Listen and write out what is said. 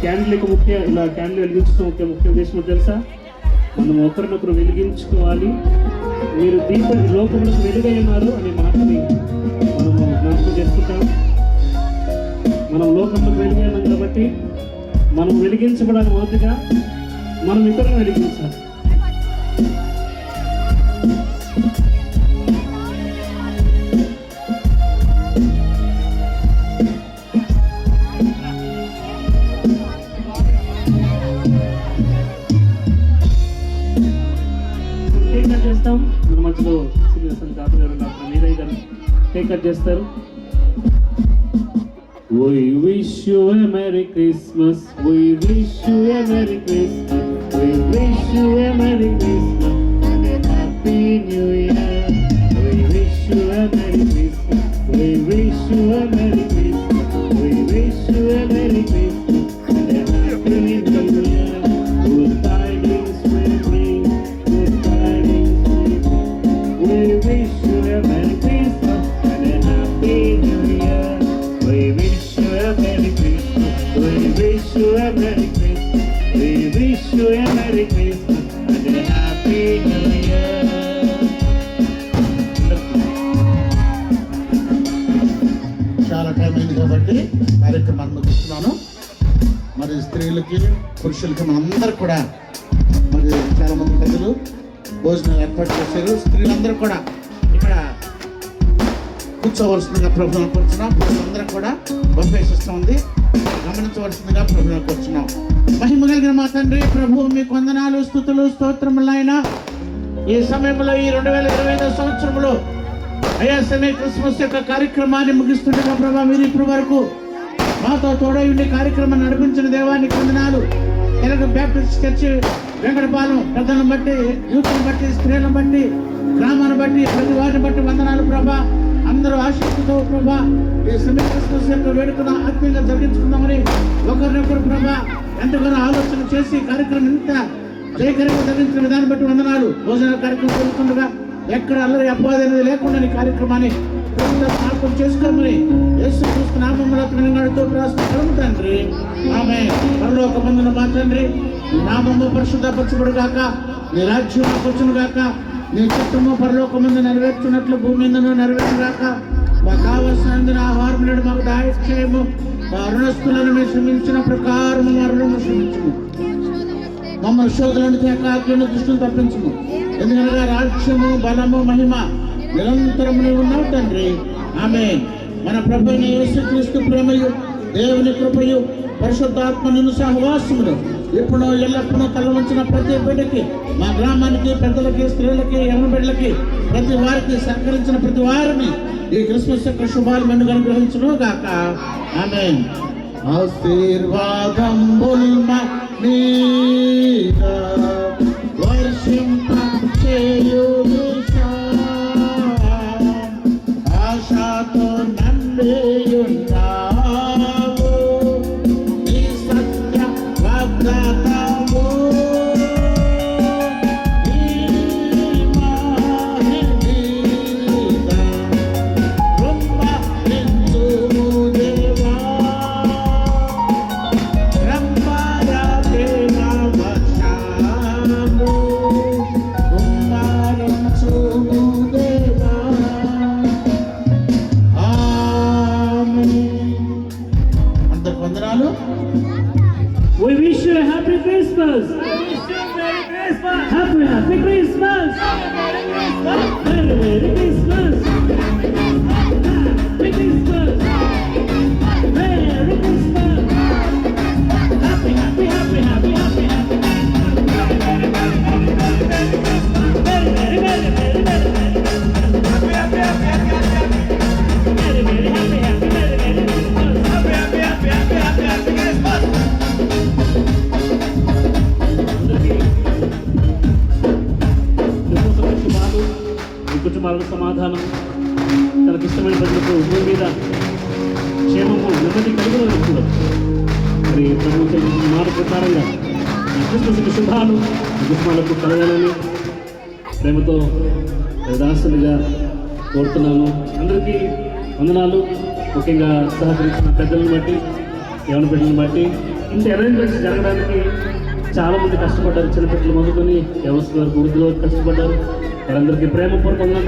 Candle యొక్క ఇలా candle వెలిగించడం ముఖ్య ఉద్దేశం తెలుసా? మనం ఒకరినొకరు వెలిగించుకోవాలి. మీరు లోకంలో వెలుగై ఉన్నారు అనే మాటని మనము జ్ఞాపకం చేసుకుంటాం. మనం లోకంలో వెలుగై ఉన్నాం కాబట్టి మనం వెలిగించబడాలి. మొదటిగా మనం ఇతరులను వెలిగించాలి. చేస్తాం మన మధ్యలో డాక్టర్ గారు డాక్టర్ మీరయ్య గారు కేక్ కట్ చేస్తారు. We wish you a Merry Christmas. We wish you a Merry Christmas. We wish you a Merry Christmas and a Happy New Year. We wish you a Merry Christmas. We wish you a Merry Christmas. We wish you a Merry Christmas and a Happy New Year. Good tidings we bring. Good tidings we bring. We wish you a Merry Christmas and a Happy New Year. We wish you a Merry Christmas. We wish you a Merry Christmas. We wish you a Merry Christmas and a Happy New Year. చాలా time అయింది కాబట్టి కార్యక్రమాన్ని ముగిస్తున్నాను. మరి స్త్రీలకి పురుషులకి మనందరూ కూడా మరి చాలా మంది ప్రజలు భోజనం ఏర్పాటు చేశారు. స్త్రీలందరూ కూడా ఇక్కడ కూర్చోవలసిందిగా ప్రభుత్వం కూర్చున్నాం. పురుషులందరూ కూడా బొఫే సిస్టమ్ ఉంది, గమనించవలసిందిగా ప్రభుత్వం కూర్చున్నాం. మహిమ కలిగిన మా తండ్రి ప్రభు మీకు వందనాలు, స్తుతులు, స్తోత్రములైనా ఈ సమయంలో ఈ 2025 సంవత్సరంలో ఐఎస్ఎంఏ క్రిస్మస్ యొక్క కార్యక్రమాన్ని ముగిస్తుండగా ప్రభా మీరు ఇప్పటి వరకు మాతో తోడై ఉండి కార్యక్రమాన్ని నడిపించిన దేవానికి వందనాలు. తెలుగు బ్యాప్టిస్ట్ చర్చి వెంకటపాలెం పెద్దలను బట్టి, యూత్ని బట్టి, స్త్రీలను బట్టి, గ్రామాన్ని బట్టి, ప్రతి వారిని బట్టి వందనాలు ప్రభా. అందరూ ఆశిస్తుతో ప్రభా ఈ సమయ క్రిస్మస్ యొక్క వేడుకను ఆత్మీయంగా జరిగించుకుందామని ఒకరినొకరు ప్రభా ఎంతగానో ఆలోచన చేసి కార్యక్రమం ఇంత జయకరంగా జరిగించిన విధానం బట్టి వందనాలు. భోజన కార్యక్రమం జరుగుతుండగా ఎక్కడ అల్లరి అపవాది అనేది లేకుండా ఈ కార్యక్రమాన్ని జ్ఞాపకం చేసుకోమని యేసుక్రీస్తు నామములో నడుతూ ప్రార్థిస్తున్నాము తండ్రి. ఆమేన్. పరలోకమందున మా తండ్రి నీ నామము పరిశుద్ధపరచబడుగాక, నీ రాజ్యం వచ్చునుగాక, నీ చిత్తము పరలోకమందు నెరవేర్చున్నట్లు భూమి మీదను నెరవేరుగాక. మాకు కావలసిన ఆహారం నేడు మాకు దయచేయము. మా రుణస్తులను మేము క్షమించిన ప్రకారం మా రుణము క్షమించము. మమ్మల్ని శోధులను తేకాకులను దృష్టిని తప్పించము. ఎందుకనగా రాజ్యము, బలము, మహిమ నిరంతరము నీవు ఉన్నావు తండ్రి. ఆమేన్. మన ప్రభువైన యేసుక్రీస్తు ప్రేమయు, దేవుని కృపయు, పరిశుద్ధాత్మను సహవాసములు ఇప్పుడు ఎల్లప్పుడూ తలవంచిన ప్రతి బిడ్డకి, మా గ్రామానికి, పెద్దలకి, స్త్రీలకి, యవ్వన బిడ్డలకి, ప్రతి వారికి సహకరించిన ప్రతి వారిని ఈ క్రిస్మస్ యొక్క శుభాలు మెండుగా అనుగ్రహించును గాక. ఆమేన్. ఆశీర్వాదం ఆశతో నన్నేయున్నావు, నీ సత్య వాగ్దానము We wish you a happy Christmas. We wish you a Merry Christmas. Happy Christmas. Merry Christmas. Happy Christmas. Merry Christmas. Happy. కుటుంబాలకు సమాధానం, తనకి ఇష్టమైన ప్రజలకు భూమి మీద క్షేమము, నెమ్మది కలుగునప్పుడు మరి ప్రభుత్వ మాట ప్రకారంగా క్రిస్మస్ శుభాలు కుటుంబాలకు కలగాలని ప్రేమతో దాసులుగా కోరుతున్నాను. అందరికీ వందనాలు. ముఖ్యంగా సహకరించిన పెద్దలను బట్టి యవన బిడ్డలను బట్టి ఇంత అరేంజ్మెంట్స్ జరగడానికి చాలామంది కష్టపడ్డారు. చిన్నపిల్లలు మొదలుకొని వ్యవస్థ వరకు వృద్ధుల వరకు కష్టపడ్డారు. వారందరికీ ప్రేమపూర్వకంగా